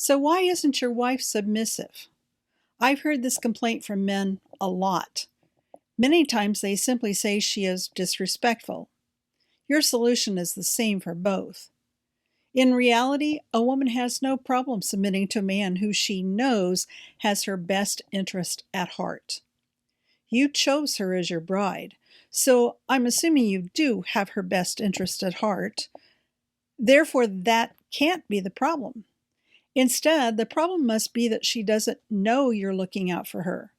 So, why isn't your wife submissive? I've heard this complaint from men a lot. Many times they simply say she is disrespectful. Your solution is the same for both. In reality, a woman has no problem submitting to a man who she knows has her best interest at heart. You chose her as your bride, so I'm assuming you do have her best interest at heart. Therefore, that can't be the problem. Instead, the problem must be that she doesn't know you're looking out for her.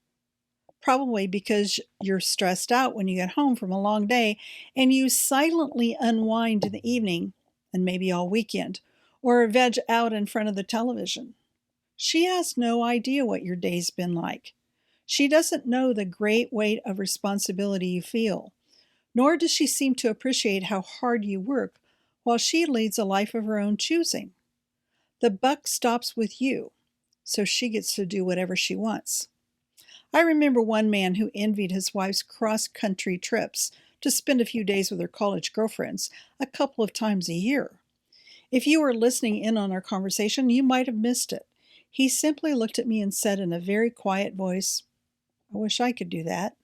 Probably because you're stressed out when you get home from a long day and you silently unwind in the evening and maybe all weekend, or veg out in front of the television. She has no idea what your day's been like. She doesn't know the great weight of responsibility you feel, nor does she seem to appreciate how hard you work while she leads a life of her own choosing. The buck stops with you, so she gets to do whatever she wants. I remember one man who envied his wife's cross-country trips to spend a few days with her college girlfriends a couple of times a year. If you were listening in on our conversation, you might have missed it. He simply looked at me and said in a very quiet voice, "I wish I could do that."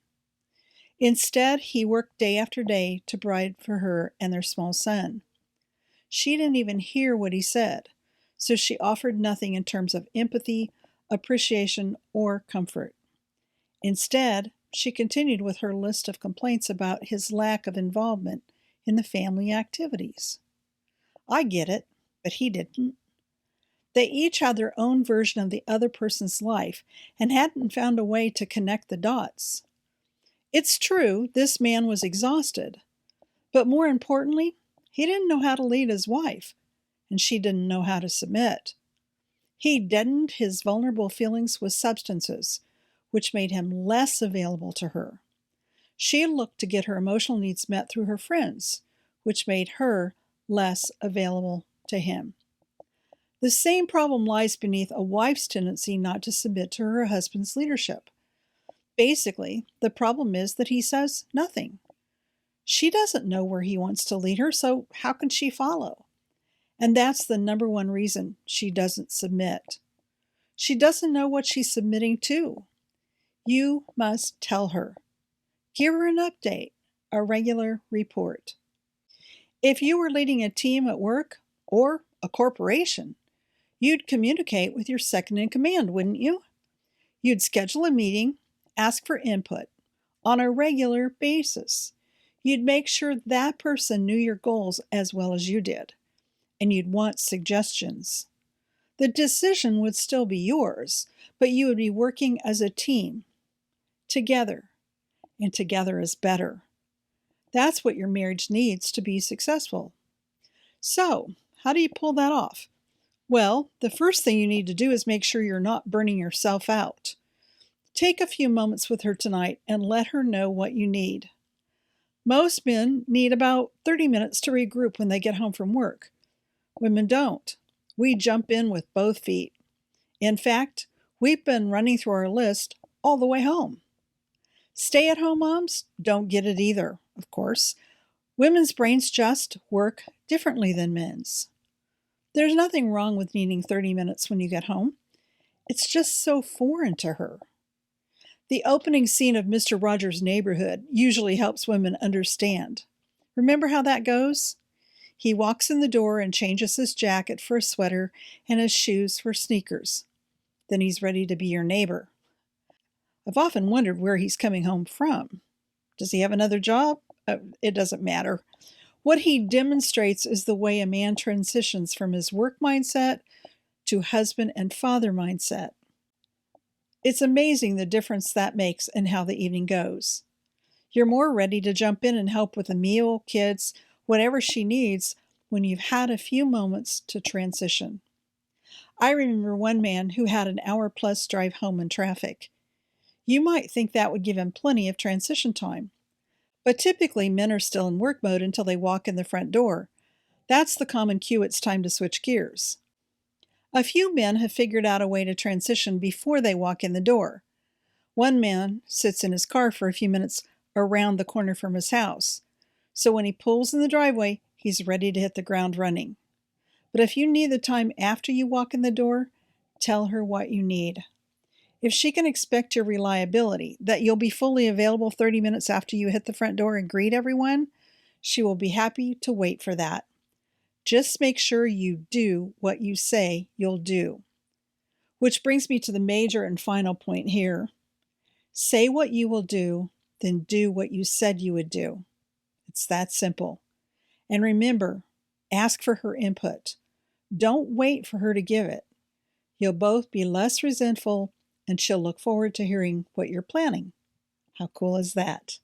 Instead, he worked day after day to provide for her and their small son. She didn't even hear what he said, so she offered nothing in terms of empathy, appreciation, or comfort. Instead, she continued with her list of complaints about his lack of involvement in the family activities. I get it, but he didn't. They each had their own version of the other person's life and hadn't found a way to connect the dots. It's true, this man was exhausted, but more importantly, he didn't know how to lead his wife, and she didn't know how to submit. He deadened his vulnerable feelings with substances, which made him less available to her. She looked to get her emotional needs met through her friends, which made her less available to him. The same problem lies beneath a wife's tendency not to submit to her husband's leadership. Basically, the problem is that he says nothing. She doesn't know where he wants to lead her, so how can she follow? And that's the number one reason she doesn't submit. She doesn't know what she's submitting to. You must tell her. Give her an update, a regular report. If you were leading a team at work or a corporation, you'd communicate with your second in command, wouldn't you? You'd schedule a meeting, ask for input on a regular basis. You'd make sure that person knew your goals as well as you did, and you'd want suggestions. The decision would still be yours, but you would be working as a team, together, and together is better. That's what your marriage needs to be successful. So, how do you pull that off? Well, the first thing you need to do is make sure you're not burning yourself out. Take a few moments with her tonight and let her know what you need. Most men need about 30 minutes to regroup when they get home from work. Women don't. We jump in with both feet. In fact, we've been running through our list all the way home. Stay-at-home moms don't get it either, of course. Women's brains just work differently than men's. There's nothing wrong with needing 30 minutes when you get home. It's just so foreign to her. The opening scene of Mr. Rogers' Neighborhood usually helps women understand. Remember how that goes? He walks in the door and changes his jacket for a sweater and his shoes for sneakers. Then he's ready to be your neighbor. I've often wondered where he's coming home from. Does he have another job? It doesn't matter. What he demonstrates is the way a man transitions from his work mindset to husband and father mindset. It's amazing the difference that makes in how the evening goes. You're more ready to jump in and help with a meal, kids, whatever she needs when you've had a few moments to transition. I remember one man who had an hour-plus drive home in traffic. You might think that would give him plenty of transition time. But typically men are still in work mode until they walk in the front door. That's the common cue it's time to switch gears. A few men have figured out a way to transition before they walk in the door. One man sits in his car for a few minutes around the corner from his house. So when he pulls in the driveway, he's ready to hit the ground running. But if you need the time after you walk in the door, Tell her what you need. If she can expect your reliability, that you'll be fully available 30 minutes after you hit the front door and greet everyone, she will be happy to wait for that. Just make sure you do what you say you'll do. Which brings me to the major and final point here. Say what you will do, then do what you said you would do. It's that simple. And remember, ask for her input. Don't wait for her to give it. You'll both be less resentful, and she'll look forward to hearing what you're planning. How cool is that?